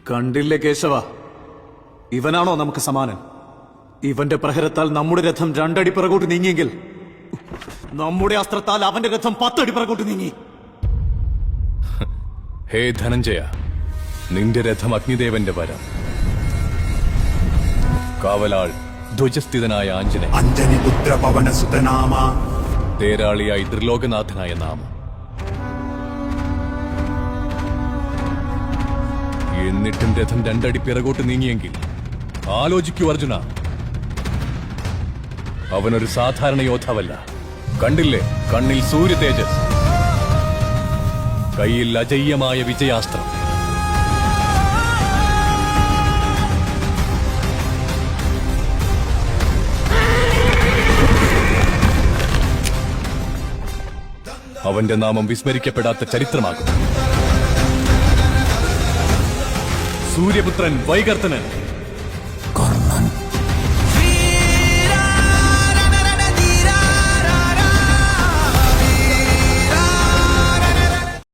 കണ്ടില്ലേ കേശവ, ഇവനാണോ നമുക്ക് സമാനൻ? ഇവന്റെ പ്രഹരത്താൽ നമ്മുടെ രഥം 2 അടി പിറകോട്ട് നീങ്ങിയെങ്കിൽ നമ്മുടെ അസ്ത്രത്താൽ അവന്റെ രഥം 10 അടി പിറകോട്ട് നീങ്ങി. ഹേ ധനഞ്ജയ, നിന്റെ രഥം അഗ്നിദേവന്റെ വരം. കാവലാൾ ധ്വജസ്ഥിതനായ ആഞ്ജനേയൻ, അഞ്ജനിപുത്ര പവനസുതനാമ, തേരാളിയായി ത്രിലോകനാഥനായ നാമം. എന്നിട്ടും രഥം 2 അടി പിറകോട്ട് നീങ്ങിയെങ്കിൽ ആലോചിക്കൂ അർജുന, അവനൊരു സാധാരണ യോദ്ധാവല്ല. കണ്ടില്ലേ കണ്ണിൽ സൂര്യ തേജസ്, കയ്യിൽ അജയ്യമായ വിജയാസ്ത്രം. അവന്റെ നാമം വിസ്മരിക്കപ്പെടാത്ത ചരിത്രമാകും. സൂര്യപുത്രൻ വൈകർത്തനൻ